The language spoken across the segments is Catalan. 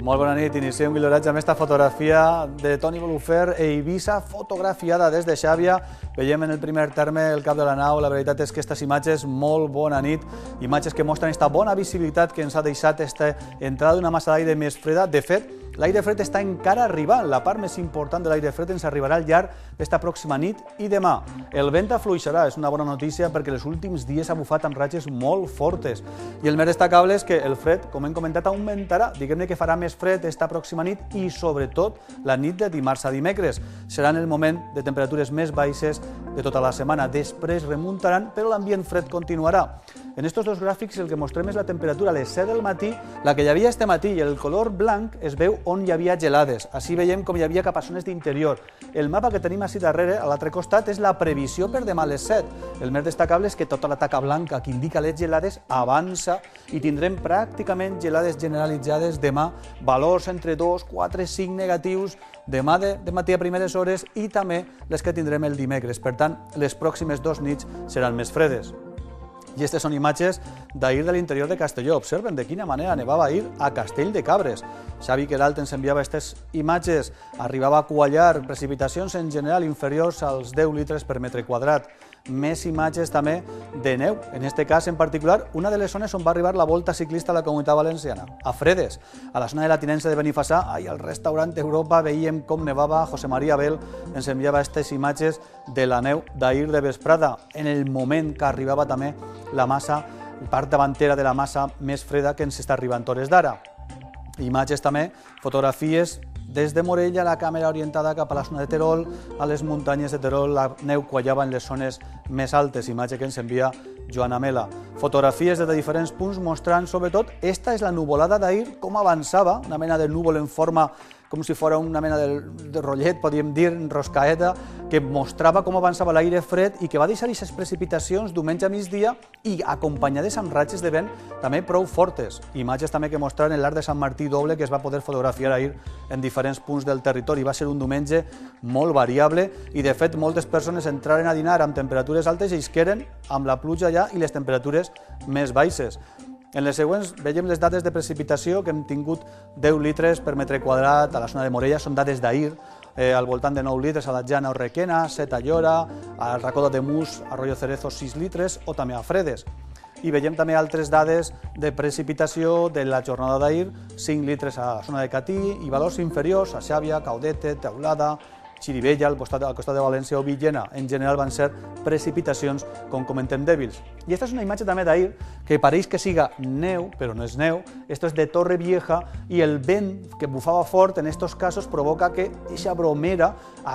Molt bona nit, iniciem l'oratge amb aquesta fotografia de Toni Bolufer a Eivissa, fotografiada des de Xàbia. Veiem en el primer terme el cap de la nau. La veritat és que aquestes imatges, molt bona nit, imatges que mostren aquesta bona visibilitat que ens ha deixat aquesta entrada d'una massa d'aire més freda. De fet, l'aire fred està encara arribant. La part més important de l'aire fred ens arribarà al llarg d'esta pròxima nit i demà. El vent afluixarà, és una bona notícia perquè els últims dies ha bufat amb ratxes molt fortes. I el més destacable és que el fred, com hem comentat, augmentarà. Diguem-ne que farà més fred esta pròxima nit i sobretot la nit de dimarts a dimecres. Serà en el moment de temperatures més baixes de tota la setmana. Després remuntaran, però l'ambient fred continuarà. En aquests dos gràfics el que mostrem és la temperatura a les 7 del matí, la que hi havia este matí, i el color blanc es veu on hi havia gelades. Així veiem com hi havia cap a zones d'interior. El mapa que tenim així darrere, a l'altre costat, és la previsió per demà a les 7. El més destacable és que tota la taca blanca que indica les gelades avança i tindrem pràcticament gelades generalitzades demà, valors entre 2, 4, 5 negatius, demà de matí a primeres hores i també les que tindrem el dimecres. Per tant, les pròximes 2 nits seran més fredes. I aquestes són imatges d'ahir de l'interior de Castelló. Observen de quina manera nevava ahir a Castell de Cabres. Xavi Queralt ens enviava aquestes imatges. Arribava a quallar, precipitacions en general inferiors als 10 litres per metre quadrat. Més imatges també de neu. En aquest cas, en particular, una de les zones on va arribar la volta ciclista a la Comunitat Valenciana, a Fredes. A la zona de la tinença de Benifassà, al restaurant Europa, veiem com nevava. José María Bel ens enviava aquestes imatges de la neu d'ahir de vesprada, en el moment que arribava també la massa, part davantera de la massa més freda que ens està arribant a hores d'ara. Imatges també, fotografies des de Morella, la càmera orientada cap a la zona de Terol, a les muntanyes de Terol, la neu quallava en les zones més altes, imatge que ens envia Joana Mela. Fotografies de diferents punts mostrant, sobretot, esta és la nuvolada d'ahir, com avançava, una mena de núvol en forma com si fos una mena de rotllet, podríem dir, roscaeta, que mostrava com avançava l'aire fred i que va deixar aquestes precipitacions diumenge a migdia i acompanyades amb ratxes de vent també prou fortes. Imatges també que mostraven l'arc de Sant Martí doble que es va poder fotografiar ahir en diferents punts del territori. Va ser un diumenge molt variable i, de fet, moltes persones entraren a dinar amb temperatures altes i isqueren amb la pluja allà i les temperatures més baixes. En les següents veiem les dades de precipitació que hem tingut 10 litres per metre quadrat a la zona de Morella, són dades d'ahir, al voltant de 9 litres a la Jana o Requena, 7 a Llora, al racó de Mus, a Arroyo Cerezo 6 litres o també a Fredes. I veiem també altres dades de precipitació de la jornada d'ahir, 5 litres a la zona de Catí i valors inferiors a Xàbia, Caudete, Teulada, Xirivella, al costat de València o Villena. En general van ser precipitacions, com comentem, dèbils. I aquesta és una imatge també d'ahir que pareix que siga neu, però no és neu. Esto és de Torrevieja i el vent que bufava fort en aquests casos provoca que aquesta bromera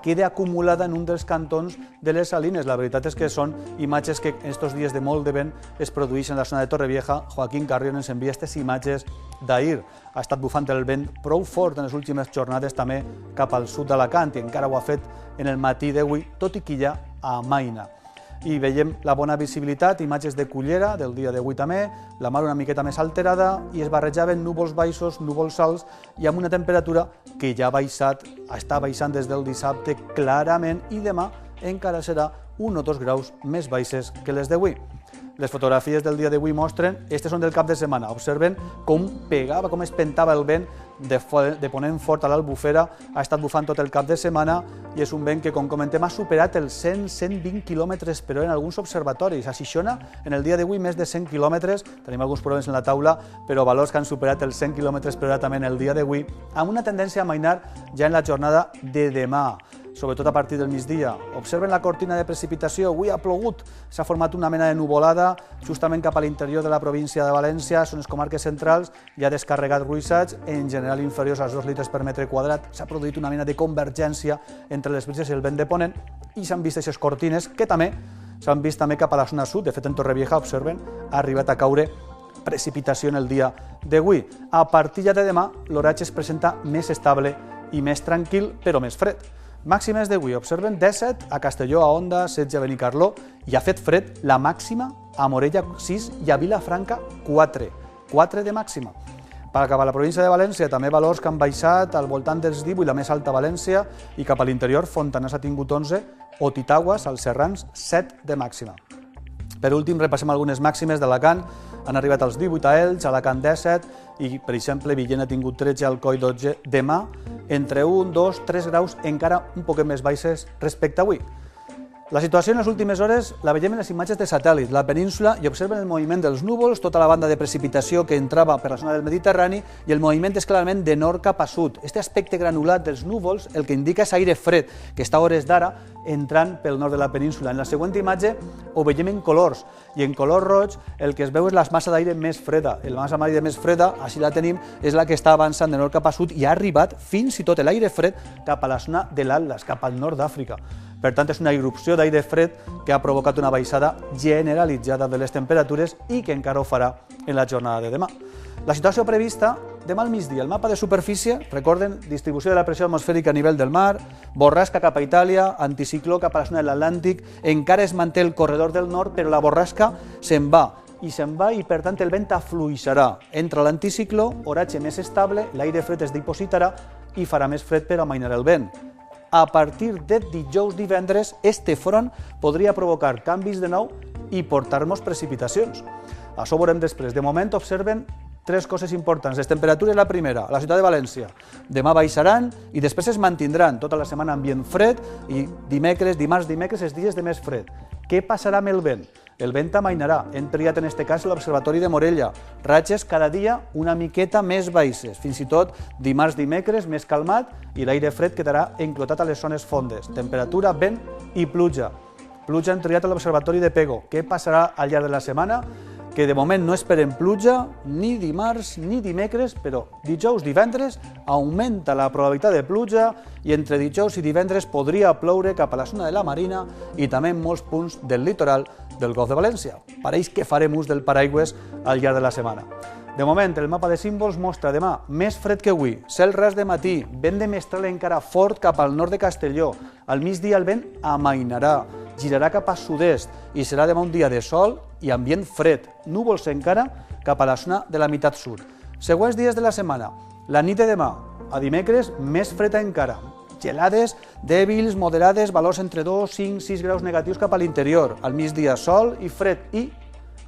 quede acumulada en un dels cantons de les Salines. La veritat és que són imatges que en aquests dies de molt de vent es produeixen a la zona de Torrevieja. Joaquín Carrión ens envia aquestes imatges d'ahir. Ha estat bufant el vent prou fort en les últimes jornades també cap al sud d'Alacant i encara ho ha fet en el matí d'avui, tot i que ja amaina. I veiem la bona visibilitat, imatges de Cullera del dia d'avui també, la mar una miqueta més alterada i es barrejaven núvols baixos, núvols alts i amb una temperatura que ja ha baixat, està baixant des del dissabte clarament i demà encara serà 1 o 2 graus més baixes que les d'avui. Les fotografies del dia d'avui mostren, aquestes són del cap de setmana, observen com pegava, com espentava el vent de ponent fort a l'Albufera, ha estat bufant tot el cap de setmana i és un vent que, com comentem, ha superat els 100-120 km per hora en alguns observatoris. A Xixona, en el dia d'avui, més de 100 km, tenim alguns problemes en la taula, però valors que han superat els 100 km per hora també en el dia d'avui, amb una tendència a amainar ja en la jornada de demà, sobretot a partir del migdia. Observen la cortina de precipitació, avui ha plogut, s'ha format una mena de nuvolada justament cap a l'interior de la província de València, són les comarques centrals, i ha descarregat ruixats, en general inferiors als 2 litres per metre quadrat. S'ha produït una mena de convergència entre les brises i el vent de ponent i s'han vist aquestes cortines que també s'han vist també cap a la zona sud. De fet, en Torrevieja, observen, ha arribat a caure precipitació en el dia d'avui. A partir ja de demà, l'oratge es presenta més estable i més tranquil, però més fred. Màximes d'avui, observen 17 a Castelló, a Onda, 16 a Benicarló i ha fet fred la màxima a Morella 6 i a Vilafranca 4 de màxima. Per cap a la província de València també valors que han baixat al voltant dels 18, la més alta València, i cap a l'interior Fontanars ha tingut 11 o Titaguas, als Serrans, 7 de màxima. Per últim, repassem algunes màximes d'Alacant. Han arribat als 18 a Elx, Alacant 17 i, per exemple, Villena ha tingut 13, Alcoi 12. Demà, entre 1, 2, 3 graus, encara un poquet més baixes respecte a avui. La situació en les últimes hores la veiem en les imatges de satèl·lit. La península i observen el moviment dels núvols, tota la banda de precipitació que entrava per la zona del Mediterrani i el moviment és clarament de nord cap a sud. Este aspecte granulat dels núvols el que indica és aire fred, que està a hores d'ara entrant pel nord de la península. En la següent imatge ho veiem en colors i en color roig el que es veu és la massa d'aire més freda. La massa d'aire més freda, així la tenim, és la que està avançant de nord cap a sud i ha arribat fins i tot l'aire fred cap a la zona de l'Atlas, cap al nord d'Àfrica. Per tant, és una irrupció d'aire fred que ha provocat una baixada generalitzada de les temperatures i que encara ho farà en la jornada de demà. La situació prevista demà al migdia. El mapa de superfície, recorden, distribució de la pressió atmosfèrica a nivell del mar, borrasca cap a Itàlia, anticicló cap a la zona de l'Atlàntic, encara es manté el corredor del nord, però la borrasca se'n va i per tant el vent afluixarà. Entra l'anticicló, oratge més estable, l'aire fred es dipositarà i farà més fred per amainar el vent. A partir de dijous-divendres, este front podria provocar canvis de nou i portar-nos precipitacions. Això ho veurem després. De moment observen tres coses importants. Les temperatures, la primera, a la ciutat de València. Demà baixaran i després es mantindran tota la setmana ambient fred i dimarts, dimecres, els dies de més fred. Què passarà amb el vent? El vent amainarà. Hem triat en aquest cas l'Observatori de Morella. Ratxes cada dia una miqueta més baixes. Fins i tot dimarts, dimecres, més calmat i l'aire fred quedarà enclotat a les zones fondes. Temperatura, vent i pluja. Pluja hem triat a l'Observatori de Pego. Què passarà al llarg de la setmana? Que de moment no esperem pluja ni dimarts ni dimecres, però dijous, divendres augmenta la probabilitat de pluja i entre dijous i divendres podria ploure cap a la zona de la Marina i també en molts punts del litoral del Golf de València. Pareix que farem ús del paraigües al llarg de la setmana. De moment, el mapa de símbols mostra demà més fred que avui, cel ras de matí, vent de mestral encara fort cap al nord de Castelló. Al migdia el vent amainarà, girarà cap a sud-est i serà demà un dia de sol i ambient fred, núvols encara cap a la zona de la meitat sud. Següents dies de la setmana, la nit de demà, a dimecres, més freda encara. Gelades dèbils, moderades, valors entre 2, 5, 6 graus negatius cap a l'interior. Al migdia sol i fred i,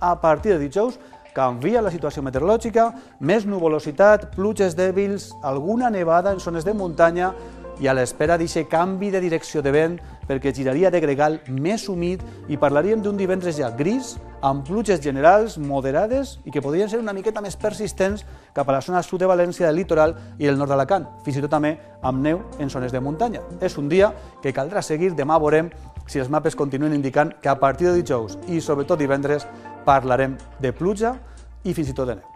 a partir de dijous, canvia la situació meteorològica, més nuvolositat, pluges dèbils, alguna nevada en zones de muntanya i a l'espera d'aquest canvi de direcció de vent perquè giraria de gregal més humit i parlaríem d'un divendres ja gris, amb pluges generals moderades i que podrien ser una miqueta més persistents cap a la zona sud de València, del litoral i el nord d'Alacant, fins i tot també amb neu en zones de muntanya. És un dia que caldrà seguir, demà veurem si els mapes continuen indicant que a partir de dijous i sobretot divendres parlarem de pluja i fins i tot de neu.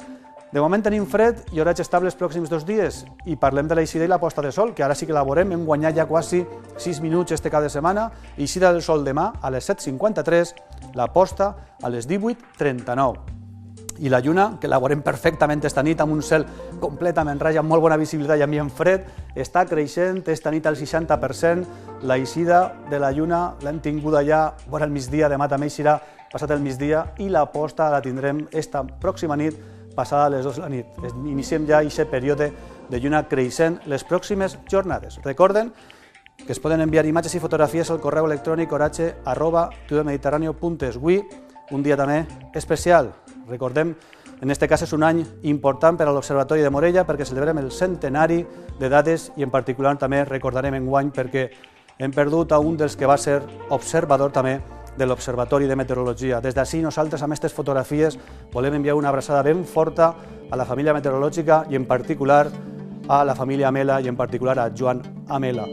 De moment tenim fred i horatge estable els pròxims 2 dies i parlem de l'eixida i la posta de sol, que ara sí que la veurem, hem guanyat ja quasi 6 minuts este cap de setmana, eixida del sol demà a les 7:53, la posta a les 18:39. I la lluna, que la veurem perfectament esta nit amb un cel completament raig, amb molt bona visibilitat i ambient fred, està creixent esta nit al 60%, l'eixida de la lluna l'hem tinguda ja vora el migdia, demà també eixirà passat el migdia i la posta la tindrem esta pròxima nit passada a les 2 de la nit. Iniciem ja aquest període de lluna creixent les pròximes jornades. Recorden que es poden enviar imatges i fotografies al correu electrònic oratge@tudormediterraneo.es. Avui, un dia també especial. Recordem, en aquest cas és un any important per a l'Observatori de Morella perquè celebrem el centenari de dades i en particular també recordarem enguany perquè hem perdut a un dels que va ser observador també de l'Observatori de Meteorologia. Des d'ací nosaltres amb aquestes fotografies volem enviar una abraçada ben forta a la família meteorològica i en particular a la família Amela i en particular a Joan Amela.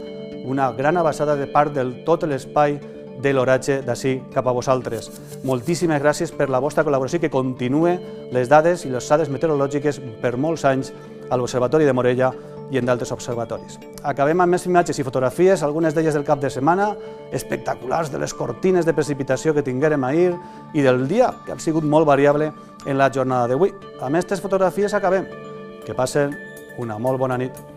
Una gran abraçada de part del tot l'espai de l'oratge d'ací cap a vosaltres. Moltíssimes gràcies per la vostra col·laboració i que continue les dades i les dades meteorològiques per molts anys a l'Observatori de Morella i en d'altres observatoris. Acabem amb més imatges i fotografies, algunes d'elles del cap de setmana, espectaculars de les cortines de precipitació que tinguérem ahir i del dia, que ha sigut molt variable en la jornada d'avui. Amb aquestes fotografies acabem. Que passen una molt bona nit.